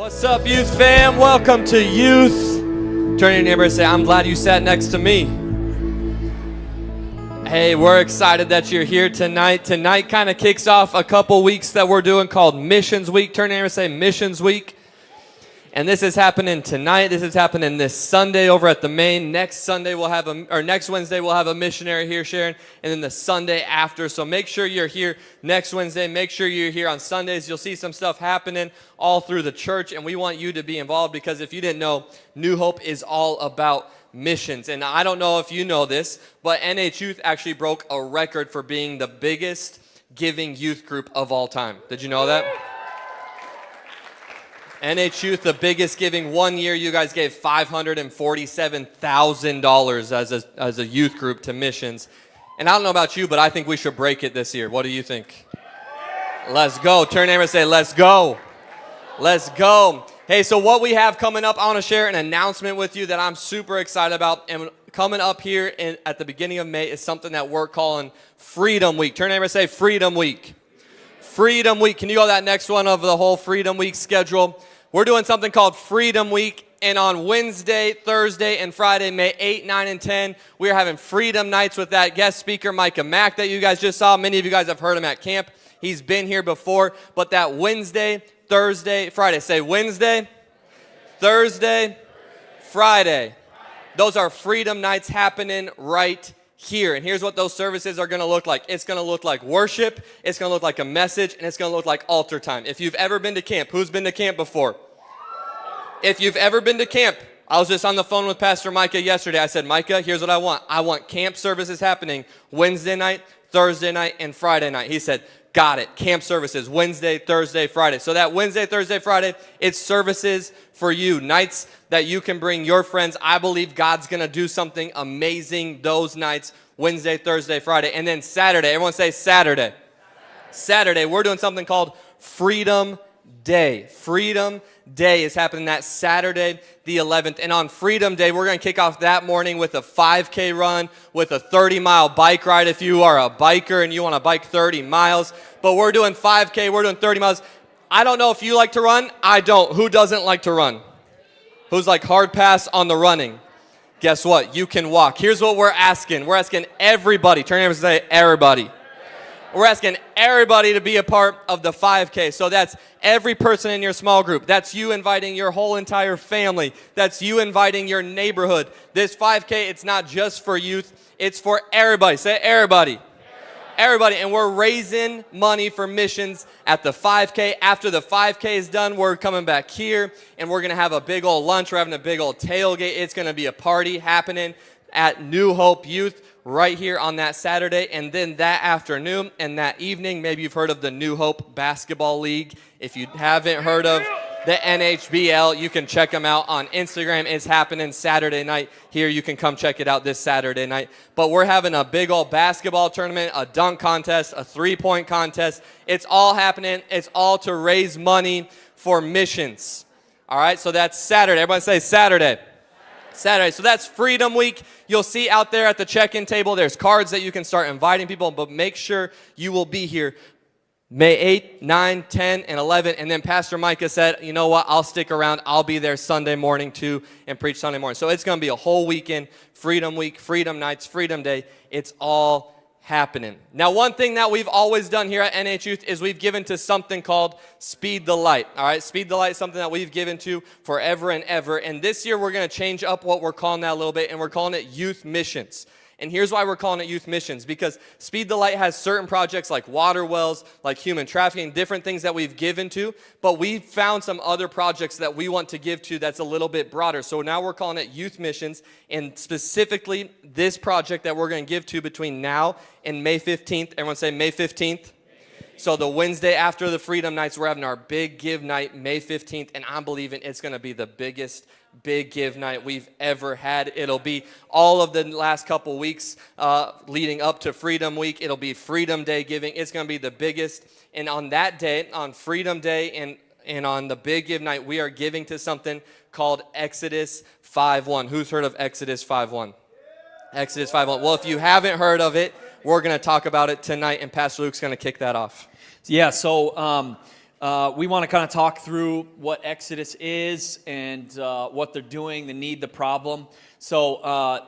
What's up, youth fam? Welcome to youth. Turn to your neighbor and say, I'm glad you sat next to me. Hey, we're excited that you're here tonight. Tonight kind of kicks off a couple weeks that we're doing called Missions Week. Turn to your neighbor and say Missions Week. And this is happening tonight. This is happening this Sunday over at the Main. Next Wednesday we'll have a missionary here sharing, and then the Sunday after. So make sure you're here next Wednesday. Make sure you're here on Sundays. You'll see some stuff happening all through the church, and we want you to be involved because if you didn't know, New Hope is all about missions. And I don't know if you know this, but NH Youth actually broke a record for being the biggest giving youth group of all time. Did you know that? NH Youth, the biggest giving. One year, you guys gave $547,000 as a youth group to missions. And I don't know about you, but I think we should break it this year. What do you think? Let's go. Turn to your neighbor and say, let's go. Let's go. Hey, so what we have coming up, I want to share an announcement with you that I'm super excited about. And coming up here at the beginning of May is something that we're calling Freedom Week. Turn to your neighbor and say, Freedom Week. Freedom Week. Can you go to that next one of the whole Freedom Week schedule? We're doing something called Freedom Week, and on Wednesday, Thursday, and Friday, May 8, 9, and 10, we are having Freedom Nights with that guest speaker, Micah Mack, that you guys just saw. Many of you guys have heard him at camp. He's been here before, but that Wednesday, Thursday, Friday. Say Wednesday, Thursday, Friday. Those are Freedom Nights happening right here. And here's what those services are going to look like. It's going to look like worship, it's going to look like a message, and it's going to look like altar time. If you've ever been to camp, who's been to camp before? If you've ever been to camp, I was just on the phone with Pastor Micah yesterday. I said, Micah, here's what I want. I want camp services happening Wednesday night, Thursday night, and Friday night. He said, got it. Camp services, Wednesday, Thursday, Friday. So that Wednesday, Thursday, Friday, it's services for you. Nights that you can bring your friends. I believe God's going to do something amazing those nights, Wednesday, Thursday, Friday. And then Saturday, everyone say Saturday. Saturday, we're doing something called Freedom Day. Freedom Day is happening that Saturday, the 11th. And on Freedom Day, we're going to kick off that morning with a 5K run, with a 30-mile bike ride if you are a biker and you want to bike 30 miles. But we're doing 5K, we're doing 30 miles. I don't know if you like to run. I don't. Who doesn't like to run? Who's like hard pass on the running? Guess what? You can walk. Here's what we're asking. We're asking everybody. Turn your neighbors and say everybody. We're asking everybody to be a part of the 5K. So that's every person in your small group. That's you inviting your whole entire family. That's you inviting your neighborhood. This 5K, it's not just for youth. It's for everybody. Say everybody. Everybody. And we're raising money for missions at the 5K. After the 5K is done, we're coming back here, and we're going to have a big old lunch. We're having a big old tailgate. It's going to be a party happening at New Hope Youth right here on that Saturday. And then that afternoon and that evening, maybe you've heard of the New Hope Basketball League. If you haven't heard of the NHBL, you can check them out on Instagram. It's happening Saturday night here. You can come check it out this Saturday night. But we're having a big old basketball tournament, a dunk contest, a three-point contest. It's all happening. It's all to raise money for missions. All right, so that's Saturday. Everybody say Saturday. Saturday. So that's Freedom Week. You'll see out there at the check-in table, there's cards that you can start inviting people, but make sure you will be here May 8, 9, 10, and 11. And then Pastor Micah said, you know what, I'll stick around. I'll be there Sunday morning too and preach Sunday morning. So it's going to be a whole weekend, Freedom Week, Freedom Nights, Freedom Day. It's all happening. Now, one thing that we've always done here at NH Youth is we've given to something called Speed the Light. All right, Speed the Light is something that we've given to forever and ever. And this year we're going to change up what we're calling that a little bit, and we're calling it Youth Missions. And here's why we're calling it Youth Missions, because Speed the Light has certain projects like water wells, like human trafficking, different things that we've given to, but we've found some other projects that we want to give to that's a little bit broader. So now we're calling it Youth Missions, and specifically this project that we're going to give to between now and May 15th. Everyone say May 15th. So the Wednesday after the Freedom Nights, we're having our big give night, May 15th, and I'm believing it's going to be the biggest big give night we've ever had. It'll be all of the last couple weeks leading up to Freedom Week. It'll be Freedom Day giving. It's going to be the biggest. And on that day, on Freedom Day and on the big give night, we are giving to something called Exodus 5:1. Who's heard of Exodus 5:1? Exodus 5:1. Well, if you haven't heard of it, we're going to talk about it tonight, and Pastor Luke's going to kick that off. Yeah, so We want to kind of talk through what Exodus is and what they're doing, the need, the problem. So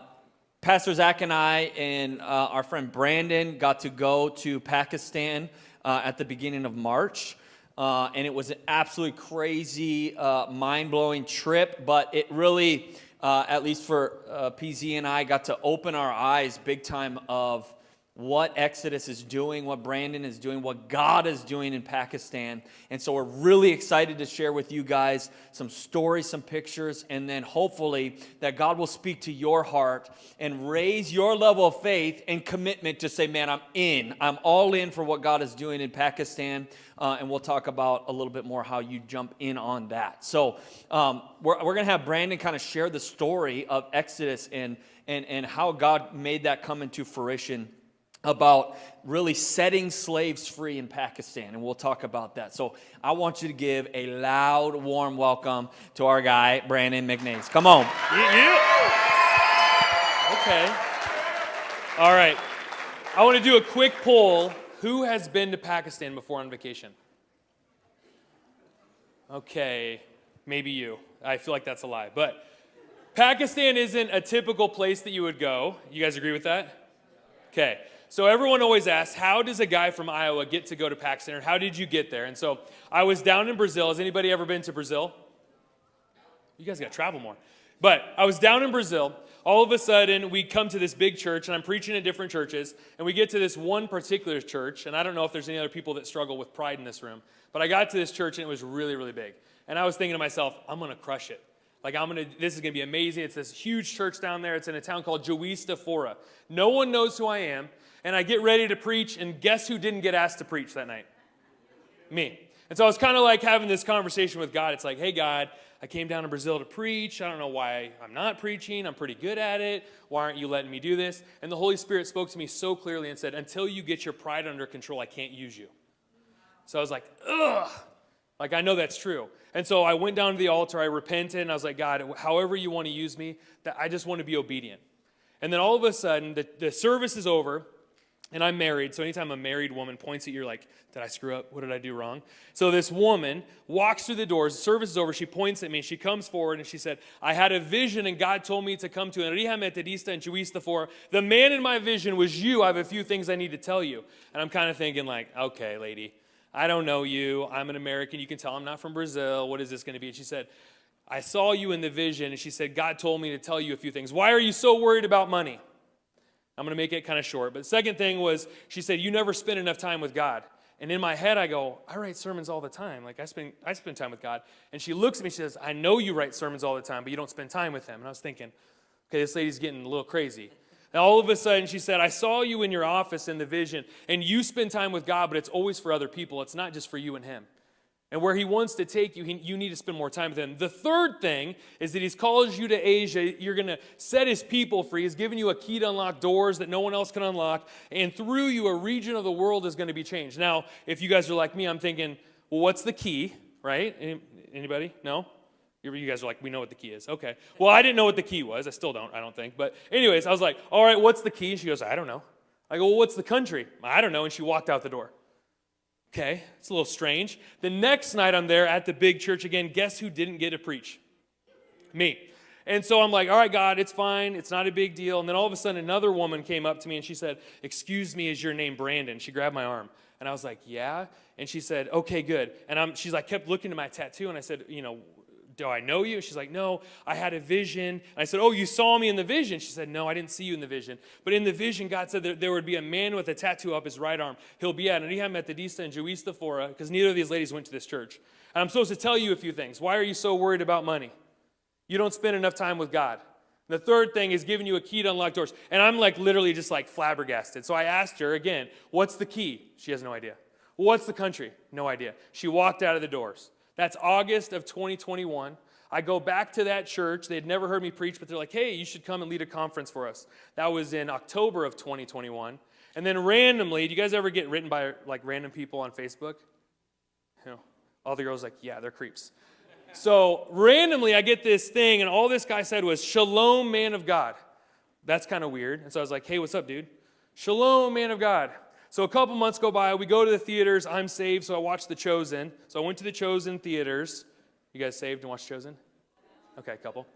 Pastor Zach and I and our friend Brandon got to go to Pakistan at the beginning of March. And it was an absolutely crazy, mind-blowing trip, but it really, at least for PZ and I, got to open our eyes big time of what Exodus is doing, what Brandon is doing, what God is doing in Pakistan. And so we're really excited to share with you guys some stories, some pictures, and then hopefully that God will speak to your heart and raise your level of faith and commitment to say, man, I'm all in for what God is doing in Pakistan. And we'll talk about a little bit more how you jump in on that. So we're going to have Brandon kind of share the story of Exodus and how God made that come into fruition, about really setting slaves free in Pakistan, and we'll talk about that. So I want you to give a loud, warm welcome to our guy, Brandon McNace. Come on. Yeah. Okay. All right. I want to do a quick poll. Who has been to Pakistan before on vacation? Okay, maybe you. I feel like that's a lie. But Pakistan isn't a typical place that you would go. You guys agree with that? Okay. So everyone always asks, how does a guy from Iowa get to go to Pakistan, or how did you get there? And so I was down in Brazil. Has anybody ever been to Brazil? You guys got to travel more. But I was down in Brazil. All of a sudden, we come to this big church, and I'm preaching at different churches, and we get to this one particular church, and I don't know if there's any other people that struggle with pride in this room, but I got to this church, and it was really, really big. And I was thinking to myself, I'm going to crush it. Like, this is going to be amazing. It's this huge church down there. It's in a town called Fora. No one knows who I am. And I get ready to preach, and guess who didn't get asked to preach that night? Me. And so I was kind of like having this conversation with God. It's like, hey, God, I came down to Brazil to preach. I don't know why I'm not preaching. I'm pretty good at it. Why aren't you letting me do this? And the Holy Spirit spoke to me so clearly and said, until you get your pride under control, I can't use you. So I was like, ugh. Like, I know that's true. And so I went down to the altar. I repented, and I was like, God, however you want to use me, I just want to be obedient. And then all of a sudden, the service is over. And I'm married, so anytime a married woman points at you, you're like, did I screw up? What did I do wrong? So this woman walks through the doors, the service is over, she points at me, she comes forward, and she said, I had a vision, and God told me to come to Enriha Metodista and Fora. The man in my vision was you. I have a few things I need to tell you. And I'm kind of thinking like, okay, lady, I don't know you. I'm an American. You can tell I'm not from Brazil. What is this going to be? And she said, I saw you in the vision, and she said, God told me to tell you a few things. Why are you so worried about money? I'm going to make it kind of short. But the second thing was, she said, you never spend enough time with God. And in my head, I go, I write sermons all the time. Like, I spend time with God. And she looks at me, she says, I know you write sermons all the time, but you don't spend time with him. And I was thinking, okay, this lady's getting a little crazy. And all of a sudden, she said, I saw you in your office in the vision, and you spend time with God, but it's always for other people. It's not just for you and him. And where he wants to take you, you need to spend more time with him. The third thing is that he's called you to Asia. You're going to set his people free. He's given you a key to unlock doors that no one else can unlock. And through you, a region of the world is going to be changed. Now, if you guys are like me, I'm thinking, well, what's the key, right? Anybody? No? You guys are like, we know what the key is. Okay. Well, I didn't know what the key was. I still don't, I don't think. But anyways, I was like, all right, what's the key? And she goes, I don't know. I go, well, what's the country? I don't know. And she walked out the door. Okay, it's a little strange. The next night I'm there at the big church again. Guess who didn't get to preach? Me. And so I'm like, all right, God, it's fine. It's not a big deal. And then all of a sudden another woman came up to me and she said, excuse me, is your name Brandon? She grabbed my arm. And I was like, yeah. And she said, okay, good. And she's like, kept looking at my tattoo. And I said, do I know you? She's like, no, I had a vision. And I said, oh, you saw me in the vision? She said, no, I didn't see you in the vision. But in the vision, God said that there would be a man with a tattoo up his right arm. He'll be at Enriha Metodista and Fora, because neither of these ladies went to this church. And I'm supposed to tell you a few things. Why are you so worried about money? You don't spend enough time with God. The third thing is giving you a key to unlock doors. And I'm like literally just like flabbergasted. So I asked her again, what's the key? She has no idea. What's the country? No idea. She walked out of the doors. That's August of 2021. I go back to that church. They had never heard me preach, but they're like, hey, you should come and lead a conference for us. That was in October of 2021. And then randomly, do you guys ever get written by like random people on Facebook? All the girls like, yeah, they're creeps. So randomly, I get this thing, and all this guy said was, Shalom, man of God. That's kind of weird. And so I was like, hey, what's up, dude? Shalom, man of God. So a couple months go by. We go to the theaters. I'm saved, so I watch The Chosen. So I went to The Chosen theaters. You guys saved and watched Chosen? Okay, couple.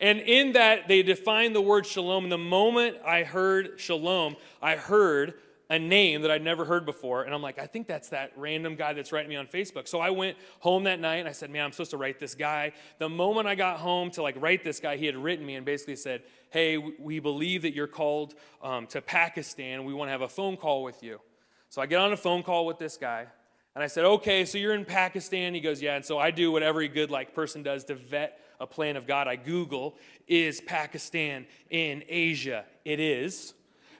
And in that, they define the word shalom. And the moment I heard shalom, I heard a name that I'd never heard before. And I'm like, I think that's that random guy that's writing me on Facebook. So I went home that night and I said, man, I'm supposed to write this guy. The moment I got home to write this guy, he had written me and basically said, hey, we believe that you're called to Pakistan. We want to have a phone call with you. So I get on a phone call with this guy. And I said, okay, so you're in Pakistan? He goes, yeah. And so I do what every good person does to vet a plan of God. I Google, is Pakistan in Asia? It is.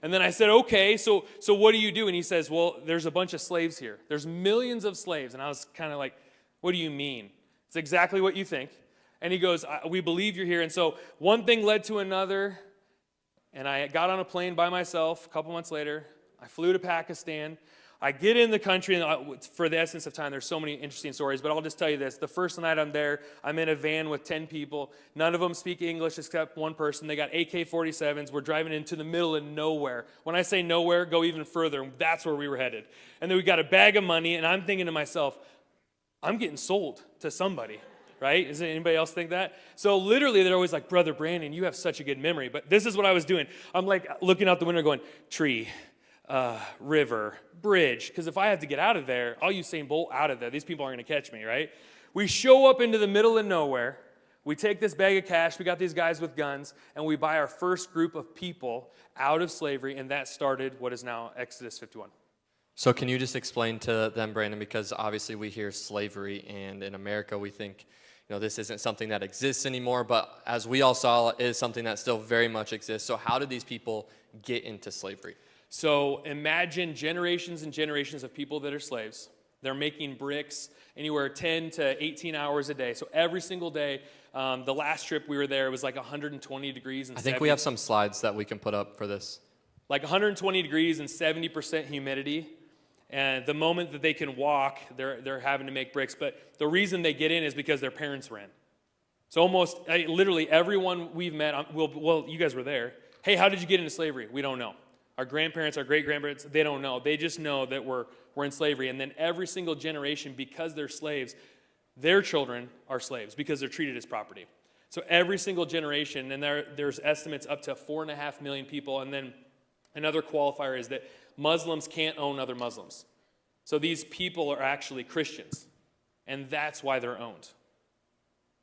And then I said, okay, so what do you do? And he says, well, there's a bunch of slaves here. There's millions of slaves. And I was kind of like, what do you mean? It's exactly what you think. And he goes, we believe you're here. And so one thing led to another. And I got on a plane by myself a couple months later. I flew to Pakistan. I get in the country, and for the essence of time, there's so many interesting stories, but I'll just tell you this. The first night I'm there, I'm in a van with 10 people. None of them speak English except one person. They got AK-47s. We're driving into the middle of nowhere. When I say nowhere, go even further. That's where we were headed. And then we got a bag of money, and I'm thinking to myself, I'm getting sold to somebody, right? Does anybody else think that? So literally, they're always like, Brother Brandon, you have such a good memory. But this is what I was doing. I'm looking out the window going, tree, river, bridge, because if I have to get out of there, I'll Usain Bolt out of there. These people aren't going to catch me, right? We show up into the middle of nowhere. We take this bag of cash. We got these guys with guns, and we buy our first group of people out of slavery, and that started what is now Exodus 51. So can you just explain to them, Brandon, because obviously we hear slavery, and in America we think, this isn't something that exists anymore, but as we all saw, it is something that still very much exists. So how did these people get into slavery? So imagine generations and generations of people that are slaves. They're making bricks anywhere 10 to 18 hours a day. So every single day, the last trip we were there, it was 120 degrees and I think we have some slides that we can put up for this. 120 degrees and 70% humidity. And the moment that they can walk, they're having to make bricks. But the reason they get in is because their parents ran. So literally everyone we've met, well, you guys were there. Hey, how did you get into slavery? We don't know. Our grandparents, our great-grandparents, they don't know. They just know that we're in slavery. And then every single generation, because they're slaves, their children are slaves because they're treated as property. So every single generation, and there's estimates up to 4.5 million people. And then another qualifier is that Muslims can't own other Muslims. So these people are actually Christians. And that's why they're owned,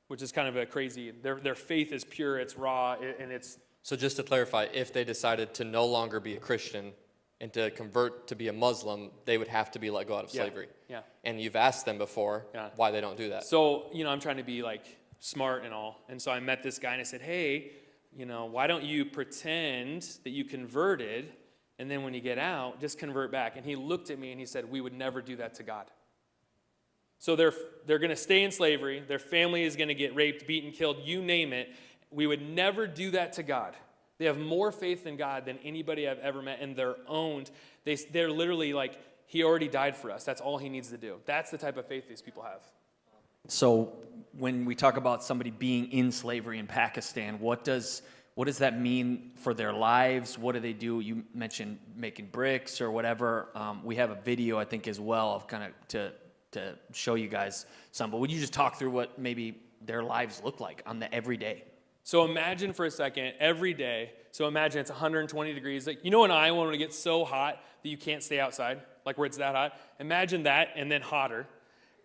which is kind of a crazy, their faith is pure, it's raw, and it's... So just to clarify, if they decided to no longer be a Christian and to convert to be a Muslim, they would have to be let go out of slavery. Yeah. And you've asked them before why they don't do that. So, I'm trying to be smart and all. And so I met this guy and I said, hey, why don't you pretend that you converted, and then when you get out, just convert back. And he looked at me and he said, we would never do that to God. So they're going to stay in slavery. Their family is going to get raped, beaten, killed, you name it. We would never do that to God. They have more faith in God than anybody I've ever met, and they're owned. They're literally he already died for us. That's all he needs to do. That's the type of faith these people have. So when we talk about somebody being in slavery in Pakistan, what does that mean for their lives? What do they do? You mentioned making bricks or whatever. We have a video, I think, as well of kind of to show you guys some. But would you just talk through what maybe their lives look like on the everyday? So imagine for a second, every day, so imagine it's 120 degrees. In Iowa when it gets so hot that you can't stay outside, where it's that hot? Imagine that and then hotter.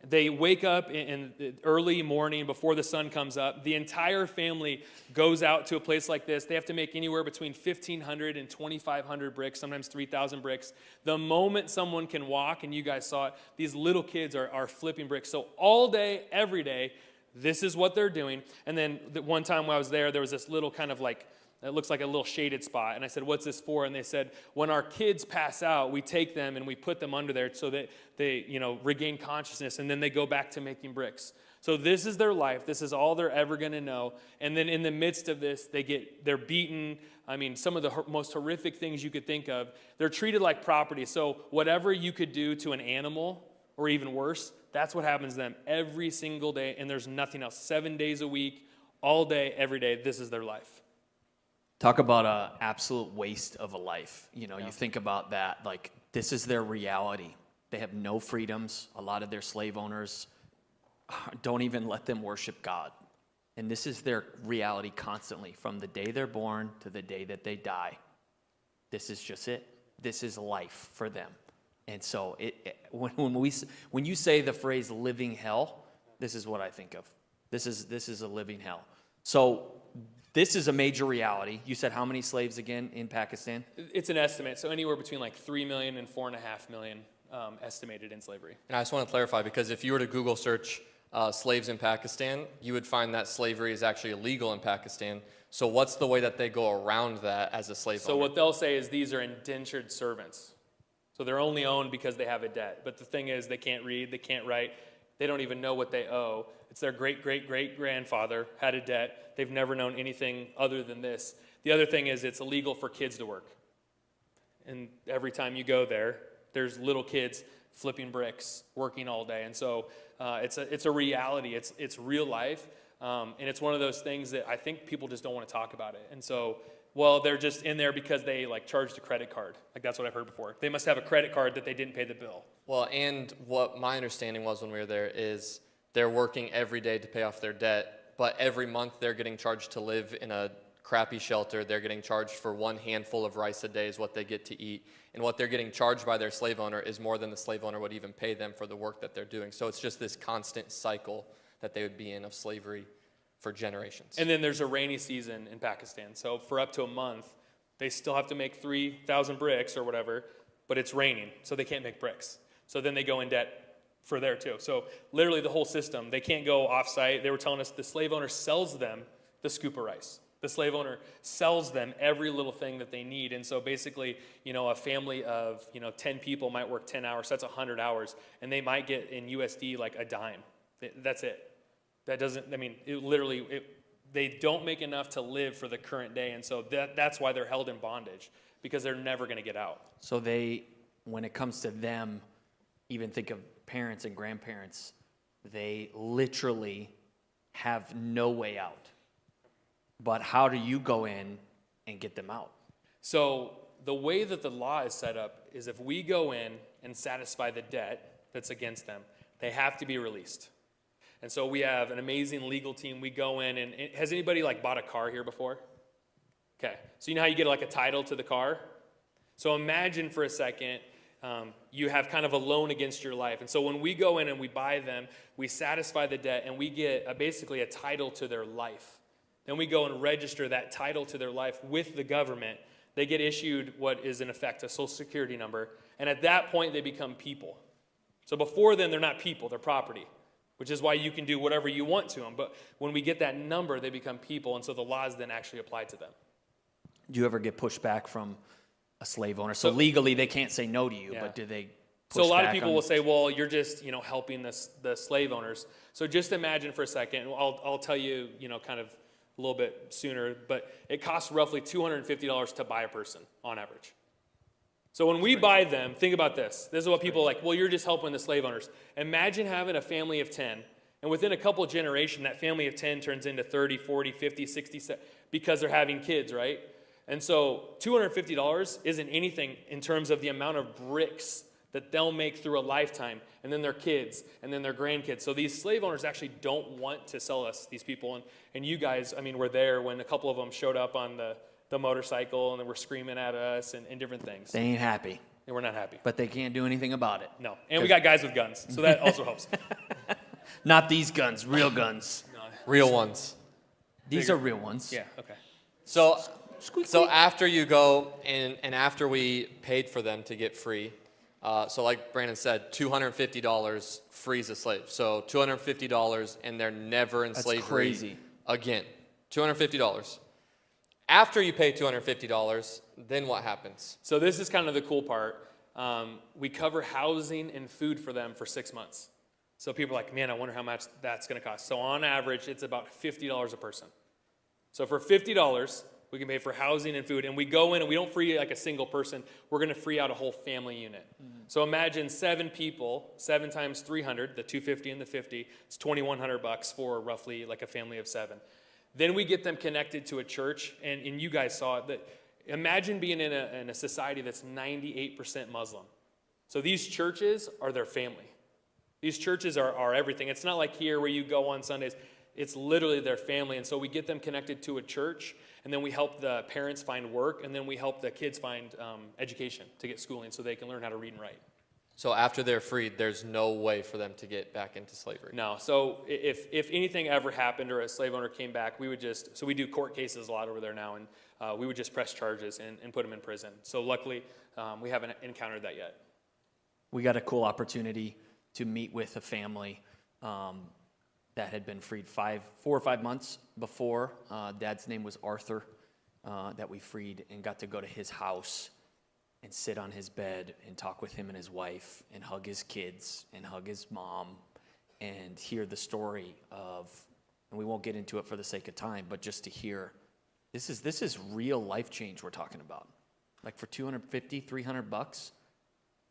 They wake up in the early morning before the sun comes up. The entire family goes out to a place like this. They have to make anywhere between 1,500 and 2,500 bricks, sometimes 3,000 bricks. The moment someone can walk, and you guys saw it, these little kids are flipping bricks. So all day, every day, this is what they're doing. And then the one time when I was there was this little kind of it looks like a little shaded spot. And I said, what's this for? And they said, when our kids pass out, we take them and we put them under there so that they, regain consciousness. And then they go back to making bricks. So this is their life. This is all they're ever going to know. And then in the midst of this, they're beaten. Some of the most horrific things you could think of. They're treated like property. So whatever you could do to an animal, or even worse, that's what happens to them every single day, and there's nothing else. 7 days a week, all day, every day, this is their life. Talk about a absolute waste of a life. You know, you think about that, like this is their reality. They have no freedoms. A lot of their slave owners don't even let them worship God. And this is their reality constantly from the day they're born to the day that they die. This is just it. This is life for them. And so when you say the phrase living hell, this is what I think of. This is a living hell. So this is a major reality. You said how many slaves again in Pakistan? It's an estimate, so anywhere between like 3 million and 4.5 million estimated in slavery. And I just want to clarify, because if you were to Google search slaves in Pakistan, you would find that slavery is actually illegal in Pakistan. So what's the way that they go around that as a slave owner? So what they'll say is these are indentured servants. So they're only owned because they have a debt. But the thing is, they can't read, they can't write, they don't even know what they owe. It's their great-great-great-grandfather had a debt. They've never known anything other than this. The other thing is it's illegal for kids to work. And every time you go there, there's little kids flipping bricks, working all day. And so it's a reality. It's real life. And it's one of those things that I think people just don't want to talk about it. And so, well, they're just in there because they like charged a credit card. Like that's what I've heard before. They must have a credit card that they didn't pay the bill. Well, and what my understanding was when we were there is they're working every day to pay off their debt, but every month they're getting charged to live in a crappy shelter. They're getting charged for one handful of rice a day is what they get to eat. And what they're getting charged by their slave owner is more than the slave owner would even pay them for the work that they're doing. So it's just this constant cycle that they would be in of slavery for generations. And then there's a rainy season in Pakistan. So for up to a month, they still have to make 3,000 bricks or whatever, but it's raining, so they can't make bricks. So then they go in debt for there too. So literally the whole system, they can't go off-site. They were telling us the slave owner sells them the scoop of rice. The slave owner sells them every little thing that they need. And so basically, a family of, 10 people might work 10 hours. So that's 100 hours. And they might get in USD like a dime. That's it. That doesn't, they don't make enough to live for the current day. And so that's why they're held in bondage, because they're never going to get out. So when it comes to them, even think of parents and grandparents, they literally have no way out. But how do you go in and get them out? So the way that the law is set up is if we go in and satisfy the debt that's against them, they have to be released. And so we have an amazing legal team. We go in, and has anybody bought a car here before? Okay, so you know how you get a title to the car? So imagine for a second, you have kind of a loan against your life. And so when we go in and we buy them, we satisfy the debt, and we get basically a title to their life. Then we go and register that title to their life with the government. They get issued what is in effect a social security number. And at that point, they become people. So before then, they're not people, they're property, which is why you can do whatever you want to them. But when we get that number, they become people. And so the laws then actually apply to them. Do you ever get pushback from a slave owner? So legally, they can't say no to you, but do they push So a lot back of people will say, well, you're just, helping the slave owners. So just imagine for a second, I'll tell you, kind of a little bit sooner, but it costs roughly $250 to buy a person on average. So when we buy them, think about this. This is what people are like, well, you're just helping the slave owners. Imagine having a family of 10, and within a couple of generations, that family of 10 turns into 30, 40, 50, 60, because they're having kids, right? And so $250 isn't anything in terms of the amount of bricks that they'll make through a lifetime, and then their kids, and then their grandkids. So these slave owners actually don't want to sell us these people. And you guys, were there when a couple of them showed up on the motorcycle, and they were screaming at us and different things. They ain't happy. And we're not happy. But they can't do anything about it. No. And we got guys with guns, so that also helps. Not these guns, real guns. No. Real ones. These are real ones. Yeah, okay. So after you go and after we paid for them to get free, so like Brandon said, $250 frees a slave. So $250 and they're never in slavery crazy. Again. $250. After you pay $250, then what happens? So this is kind of the cool part. We cover housing and food for them for 6 months. So people are like, man, I wonder how much that's going to cost. So on average, it's about $50 a person. So for $50, we can pay for housing and food, and we go in and we don't free a single person. We're going to free out a whole family unit. Mm-hmm. So imagine 7 people, 7 times 300, the 250 and the 50. It's $2,100 for roughly a family of 7. Then we get them connected to a church, and you guys saw it. That imagine being in a society that's 98% Muslim. So these churches are their family. These churches are everything. It's not like here where you go on Sundays. It's literally their family. And so we get them connected to a church, and then we help the parents find work, and then we help the kids find education to get schooling so they can learn how to read and write. So after they're freed, there's no way for them to get back into slavery. No. So if anything ever happened or a slave owner came back, we would so we do court cases a lot over there now, and we would just press charges and put them in prison. So luckily, we haven't encountered that yet. We got a cool opportunity to meet with a family that had been freed 4 or 5 months before. Dad's name was Arthur, that we freed, and got to go to his house and sit on his bed and talk with him and his wife and hug his kids and hug his mom and hear the story of, and we won't get into it for the sake of time, but just to hear, this is real life change we're talking about. Like for $250, $300,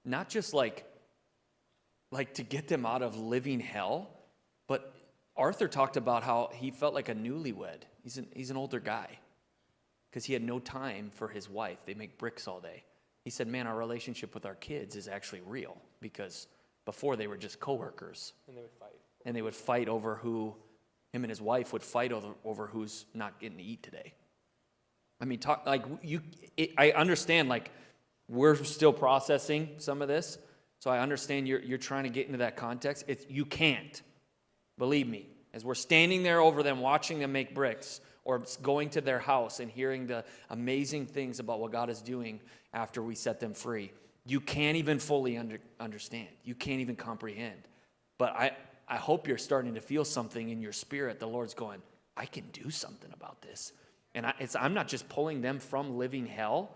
not just like to get them out of living hell, but Arthur talked about how he felt like a newlywed. He's an older guy because he had no time for his wife. They make bricks all day. He said, man, our relationship with our kids is actually real because before they were just coworkers. And they would fight. And they would fight over him and his wife would fight over who's not getting to eat today. I mean, I understand, like, we're still processing some of this, so I understand you're trying to get into that context. You can't. Believe me, as we're standing there over them, watching them make bricks, or going to their house and hearing the amazing things about what God is doing after we set them free, you can't even fully understand. You can't even comprehend. But I hope you're starting to feel something in your spirit. The Lord's going, I can do something about this. And I'm not just pulling them from living hell.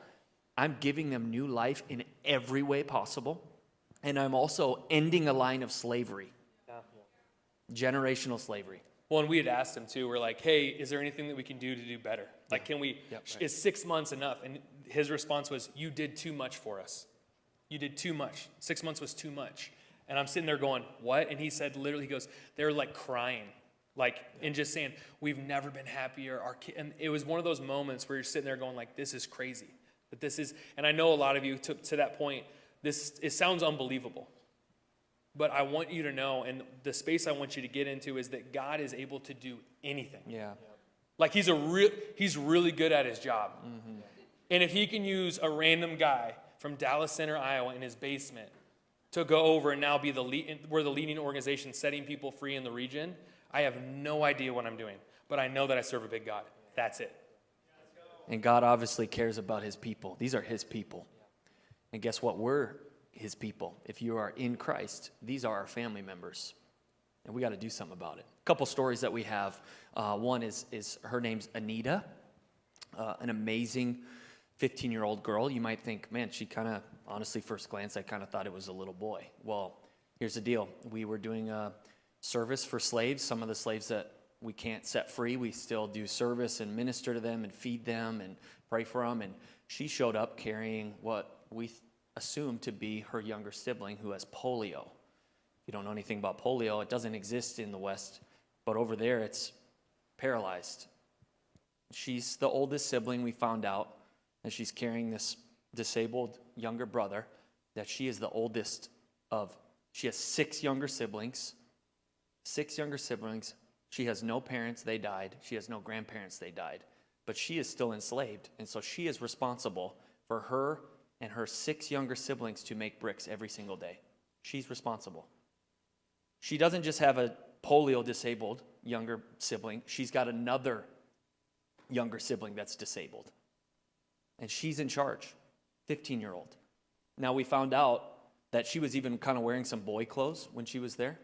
I'm giving them new life in every way possible. And I'm also ending a line of slavery. Generational slavery. Well, and we had asked him too. We're like, hey, is there anything that we can do to do better? Like, can we, is 6 months enough? And his response was, you did too much for us. You did too much. 6 months was too much. And I'm sitting there going, what? And he said, literally, he goes, they're like crying. Like, and just saying, we've never been happier. And it was one of those moments where you're sitting there going like, this is crazy. That this is, and I know a lot of you took to that point, it sounds unbelievable. But I want you to know, and the space I want you to get into is that God is able to do anything. Yeah. Like he's really good at his job. Mm-hmm. And if he can use a random guy from Dallas Center, Iowa in his basement to go over and now be we're the leading organization setting people free in the region, I have no idea what I'm doing. But I know that I serve a big God. That's it. And God obviously cares about his people. These are his people. And guess what? We're his people. If you are in Christ, these are our family members. And we got to do something about it. A couple stories that we have. One is her name's Anita, an amazing 15-year-old girl. You might think, man, she kind of, honestly, first glance, I kind of thought it was a little boy. Well, here's the deal. We were doing a service for slaves. Some of the slaves that we can't set free, we still do service and minister to them and feed them and pray for them. And she showed up carrying what we assumed to be her younger sibling who has polio. If you don't know anything about polio, it doesn't exist in the West, but over there it's paralyzed. She's the oldest sibling. We found out that she's carrying this disabled younger brother, that she is the oldest of, she has 6 younger siblings. 6 younger siblings. She has no parents, they died. She has no grandparents, they died. But she is still enslaved, and so she is responsible for her and her 6 younger siblings to make bricks every single day. She's responsible. She doesn't just have a polio disabled younger sibling. She's got another younger sibling that's disabled. And she's in charge, 15-year-old. Now we found out that she was even kind of wearing some boy clothes when she was there.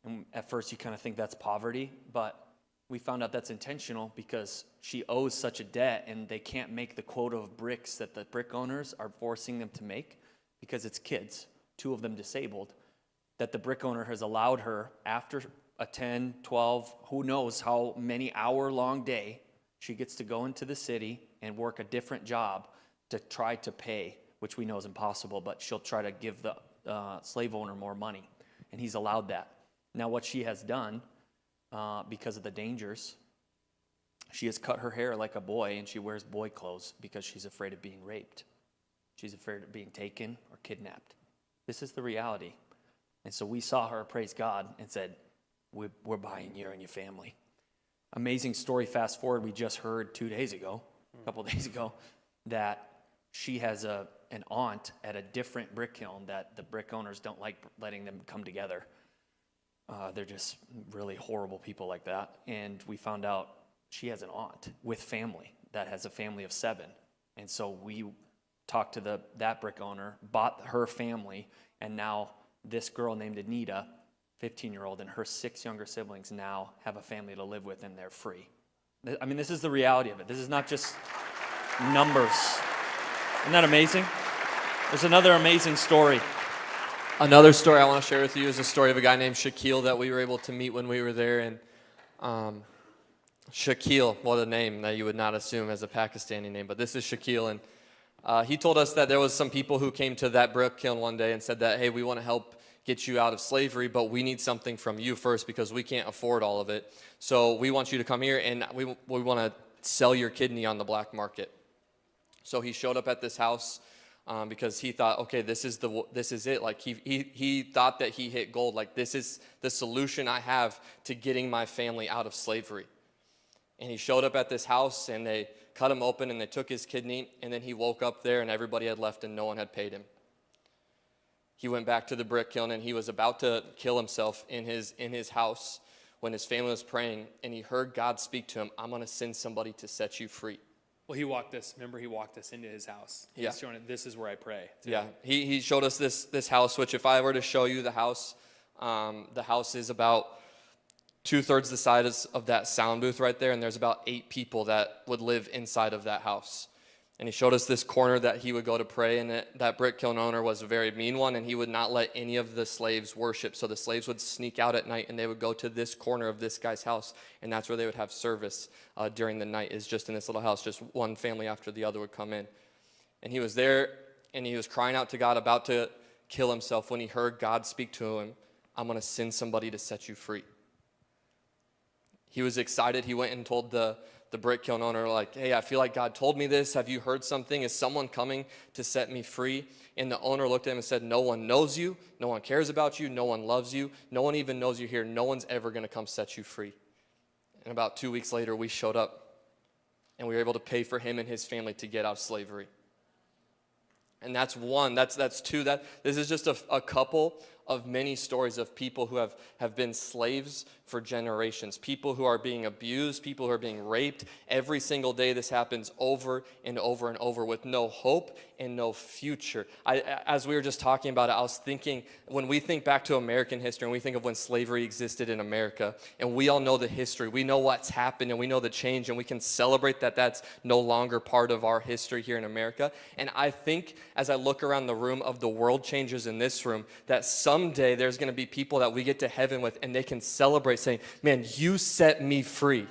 And at first you kind of think that's poverty, but we found out that's intentional because she owes such a debt and they can't make the quota of bricks that the brick owners are forcing them to make because it's kids, 2 of them disabled, that the brick owner has allowed her after a 10, 12, who knows how many hour-long day, she gets to go into the city and work a different job to try to pay, which we know is impossible, but she'll try to give the slave owner more money, and he's allowed that. Now what she has done, because of the dangers, She has cut her hair like a boy, and she wears boy clothes because she's afraid of being raped. She's afraid of being taken or kidnapped. This is the reality. And so we saw her, praise God, and said, we're buying you and your family. Amazing story, fast forward, we just heard a couple days ago, that she has an aunt at a different brick kiln that the brick owners don't like letting them come together. They're just really horrible people like that. And we found out she has an aunt with family that has a family of 7. And so we talked to that brick owner, bought her family, and now this girl named Anita, 15-year-old, and her 6 younger siblings now have a family to live with, and they're free. I mean, this is the reality of it. This is not just numbers. Isn't that amazing? There's another amazing story. Another story I want to share with you is a story of a guy named Shaquille that we were able to meet when we were there. And Shaquille, what a name that you would not assume as a Pakistani name, but this is Shaquille. And he told us that there was some people who came to that brick kiln one day and said that, hey, we want to help get you out of slavery, but we need something from you first because we can't afford all of it. So we want you to come here, and we want to sell your kidney on the black market. So he showed up at this house because he thought, okay, this is it. Like he thought that he hit gold. Like, this is the solution I have to getting my family out of slavery. And he showed up at this house, and they cut him open, and they took his kidney, and then he woke up there, and everybody had left, and no one had paid him. He went back to the brick kiln, and he was about to kill himself in his house when his family was praying, and he heard God speak to him, I'm going to send somebody to set you free. Well, he walked us into his house. He's showing it, this is where I pray. Yeah, he showed us this house, which if I were to show you the house is about 2/3 the size of that sound booth right there, and there's about 8 people that would live inside of that house. And he showed us this corner that he would go to pray, and that brick kiln owner was a very mean one, and he would not let any of the slaves worship. So the slaves would sneak out at night, and they would go to this corner of this guy's house, and that's where they would have service during the night, is just in this little house. Just one family after the other would come in. And he was there, and he was crying out to God, about to kill himself, when he heard God speak to him, I'm going to send somebody to set you free. He was excited. He went and told the brick kiln owner, like, hey, I feel like God told me this. Have you heard something? Is someone coming to set me free? And the owner looked at him and said, no one knows you. No one cares about you. No one loves you. No one even knows you're here. No one's ever going to come set you free. And about 2 weeks later, we showed up, and we were able to pay for him and his family to get out of slavery. And that's one. That's two. This is just a couple of many stories of people who have been slaves for generations, people who are being abused, people who are being raped. Every single day this happens over and over and over with no hope and no future. As we were just talking about it, I was thinking, when we think back to American history and we think of when slavery existed in America, and we all know the history, we know what's happened and we know the change, and we can celebrate that that's no longer part of our history here in America. And I think as I look around the room of the world changers in this room, that someday there's going to be people that we get to heaven with, and they can celebrate saying, man, you set me free. Right.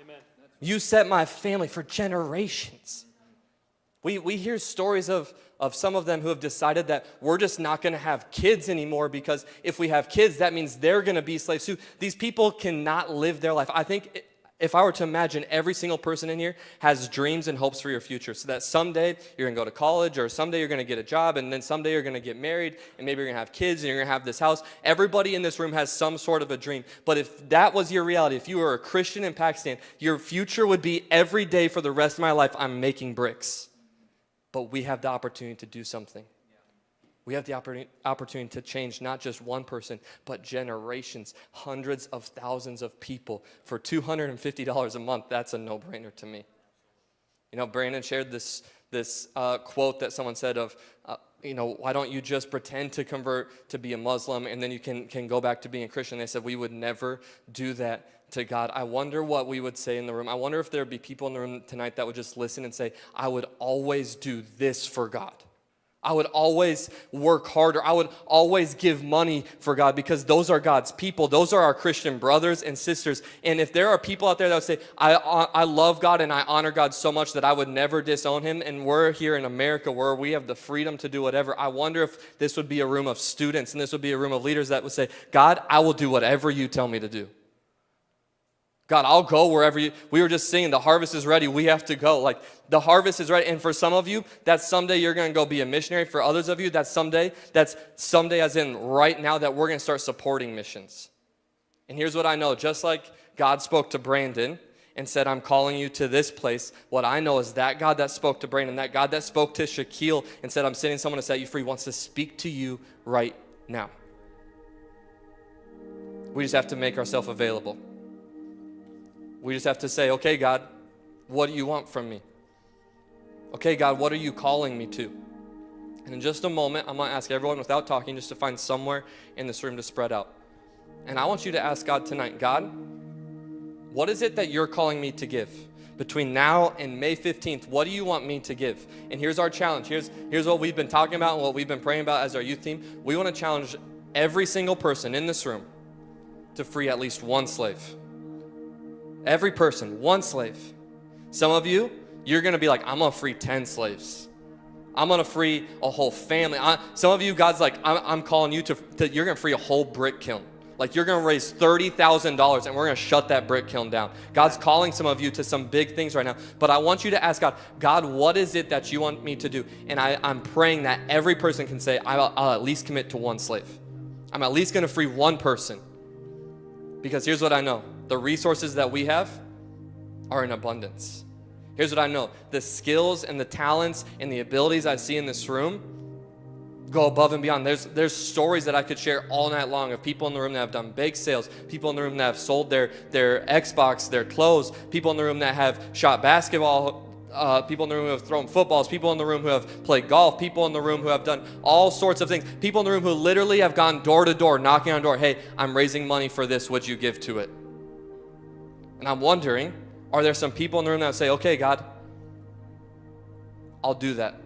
Amen. You set my family for generations. We hear stories of some of them who have decided that we're just not going to have kids anymore, because if we have kids, that means they're going to be slaves too. These people cannot live their life. I think if I were to imagine, every single person in here has dreams and hopes for your future, so that someday you're going to go to college, or someday you're going to get a job, and then someday you're going to get married, and maybe you're going to have kids, and you're going to have this house. Everybody in this room has some sort of a dream. But if that was your reality, if you were a Christian in Pakistan, your future would be, every day for the rest of my life, I'm making bricks. But we have the opportunity to do something. We have the opportunity to change not just one person, but generations, hundreds of thousands of people for $250 a month. That's a no-brainer to me. You know, Brandon shared this quote that someone said of, why don't you just pretend to convert to be a Muslim, and then you can go back to being a Christian? They said we would never do that to God. I wonder what we would say in the room. I wonder if there would be people in the room tonight that would just listen and say, I would always do this for God. I would always work harder. I would always give money for God, because those are God's people. Those are our Christian brothers and sisters. And if there are people out there that would say, I love God and I honor God so much that I would never disown him, and we're here in America where we have the freedom to do whatever, I wonder if this would be a room of students, and this would be a room of leaders that would say, God, I will do whatever you tell me to do. God, I'll go wherever you, we were just singing, the harvest is ready, we have to go. Like, the harvest is ready. And for some of you, that's someday you're going to go be a missionary. For others of you, that's someday as in right now that we're going to start supporting missions. And here's what I know. Just like God spoke to Brandon and said, I'm calling you to this place, what I know is that God that spoke to Brandon, that God that spoke to Shaquille and said, I'm sending someone to set you free, wants to speak to you right now. We just have to make ourselves available. We just have to say, okay, God, what do you want from me? Okay, God, what are you calling me to? And in just a moment, I'm going to ask everyone without talking just to find somewhere in this room to spread out. And I want you to ask God tonight, God, what is it that you're calling me to give? Between now and May 15th, what do you want me to give? And here's our challenge. Here's what we've been talking about and what we've been praying about as our youth team. We want to challenge every single person in this room to free at least one slave. Every person, one slave. Some of you, you're going to be like, I'm going to free 10 slaves. I'm going to free a whole family. Some of you, God's like, I'm calling you to you're going to free a whole brick kiln. Like, you're going to raise $30,000 and we're going to shut that brick kiln down. God's calling some of you to some big things right now. But I want you to ask God, God, what is it that you want me to do? And I'm praying that every person can say, I'll at least commit to one slave. I'm at least going to free one person. Because here's what I know. The resources that we have are in abundance. Here's what I know. The skills and the talents and the abilities I see in this room go above and beyond. There's stories that I could share all night long of people in the room that have done bake sales, people in the room that have sold their Xbox, their clothes, people in the room that have shot basketball, people in the room who have thrown footballs, people in the room who have played golf, people in the room who have done all sorts of things, people in the room who literally have gone door to door, knocking on door, hey, I'm raising money for this, would you give to it? And I'm wondering, are there some people in the room that say, okay, God, I'll do that.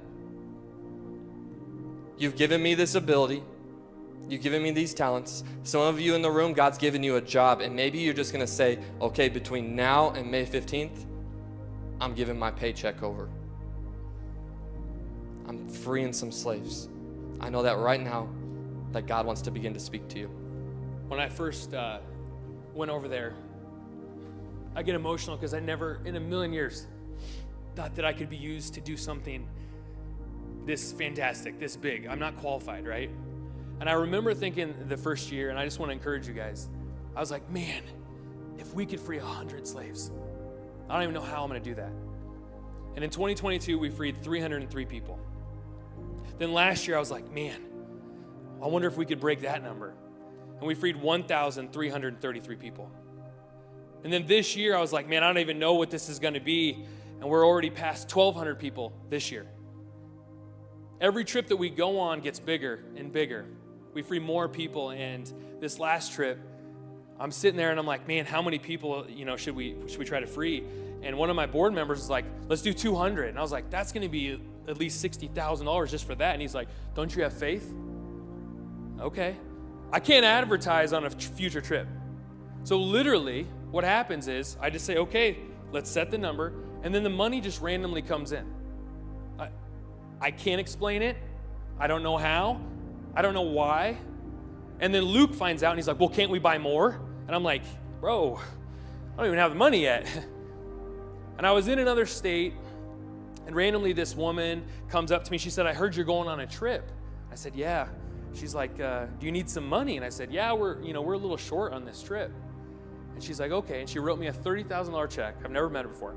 You've given me this ability. You've given me these talents. Some of you in the room, God's given you a job, and maybe you're just going to say, okay, between now and May 15th, I'm giving my paycheck over. I'm freeing some slaves. I know that right now that God wants to begin to speak to you. When I first went over there, I get emotional because I never in a million years thought that I could be used to do something this fantastic, this big. I'm not qualified, right? And I remember thinking the first year, and I just want to encourage you guys, I was like, man, if we could free 100 slaves, I don't even know how I'm going to do that. And in 2022, we freed 303 people. Then last year, I was like, man, I wonder if we could break that number. And we freed 1,333 people. And then this year, I was like, man, I don't even know what this is going to be. And we're already past 1,200 people this year. Every trip that we go on gets bigger and bigger. We free more people. And this last trip, I'm sitting there and I'm like, man, how many people, should we try to free? And one of my board members is like, let's do 200. And I was like, that's going to be at least $60,000 just for that. And he's like, don't you have faith? Okay. I can't advertise on a future trip. So literally what happens is I just say, okay, let's set the number. And then the money just randomly comes in. I can't explain it. I don't know how. I don't know why. And then Luke finds out and he's like, well, can't we buy more? And I'm like, bro, I don't even have the money yet. And I was in another state, and randomly this woman comes up to me. She said, I heard you're going on a trip. I said, yeah. She's like, do you need some money? And I said, yeah, we're a little short on this trip. And she's like, okay. And she wrote me a $30,000 check. I've never met her before.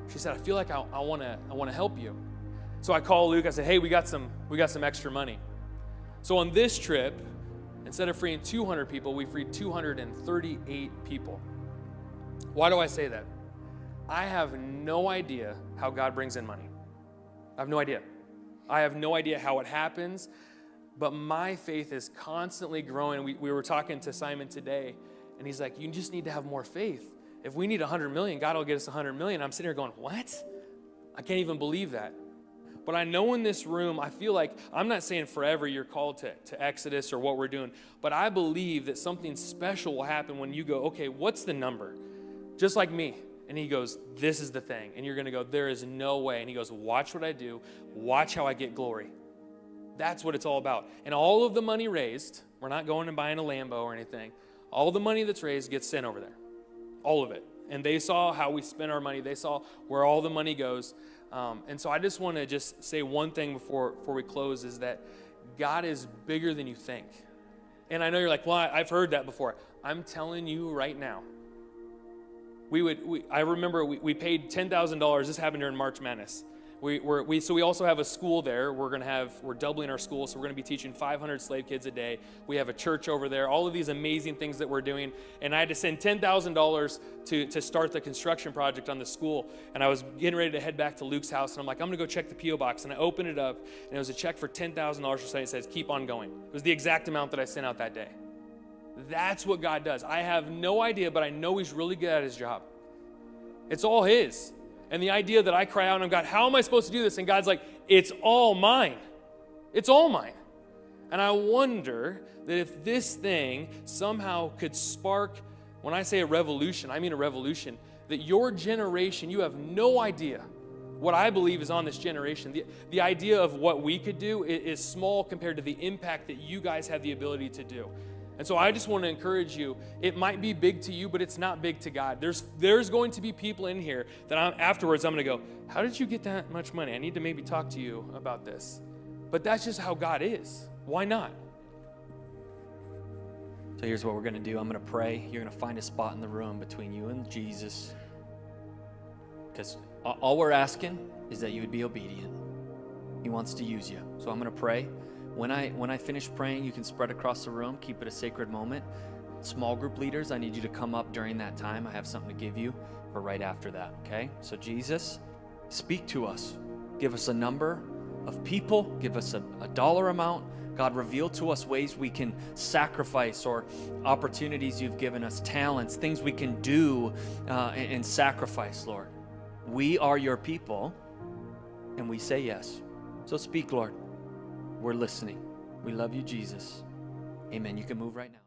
She said, I feel like I want to help you. So I called Luke. I said, hey, we got some extra money. So on this trip, instead of freeing 200 people, we freed 238 people. Why do I say that? I have no idea how God brings in money. I have no idea. I have no idea how it happens, but my faith is constantly growing. We were talking to Simon today, and he's like, you just need to have more faith. If we need 100 million, God will get us 100 million. I'm sitting here going, what? I can't even believe that. But I know in this room, I feel like, I'm not saying forever you're called to Exodus or what we're doing, but I believe that something special will happen when you go, okay, what's the number? Just like me. And he goes, this is the thing. And you're going to go, there is no way. And he goes, watch what I do. Watch how I get glory. That's what it's all about. And all of the money raised, we're not going and buying a Lambo or anything. All the money that's raised gets sent over there. All of it. And they saw how we spend our money. They saw where all the money goes. And so I just want to just say one thing before we close is that God is bigger than you think. And I know you're like, well, I've heard that before. I'm telling you right now. I remember we paid $10,000. This happened during March Madness. So we also have a school there. We're doubling our school, so we're going to be teaching 500 slave kids a day. We have a church over there. All of these amazing things that we're doing, and I had to send $10,000 to start the construction project on the school. And I was getting ready to head back to Luke's house, and I'm like, I'm going to go check the PO box. And I opened it up, and it was a check for $10,000 or something. It says, "Keep on going." It was the exact amount that I sent out that day. That's what God does. I have no idea, but I know He's really good at His job. It's all His. And the idea that I cry out and God, how am I supposed to do this? And God's like, it's all mine. It's all mine. And I wonder that if this thing somehow could spark, when I say a revolution, I mean a revolution, that your generation, you have no idea what I believe is on this generation. The idea of what we could do is small compared to the impact that you guys have the ability to do. And so I just want to encourage you, it might be big to you, but it's not big to God. There's going to be people in here that afterwards I'm going to go, how did you get that much money? I need to maybe talk to you about this. But that's just how God is. Why not? So here's what we're going to do. I'm going to pray. You're going to find a spot in the room between you and Jesus. Because all we're asking is that you would be obedient. He wants to use you. So I'm going to pray. When I finish praying, you can spread across the room. Keep it a sacred moment. Small group leaders, I need you to come up during that time. I have something to give you for right after that, okay? So Jesus, speak to us. Give us a number of people. Give us a dollar amount. God, reveal to us ways we can sacrifice or opportunities you've given us, talents, things we can do and sacrifice, Lord. We are your people, and we say yes. So speak, Lord. We're listening. We love you, Jesus. Amen. You can move right now.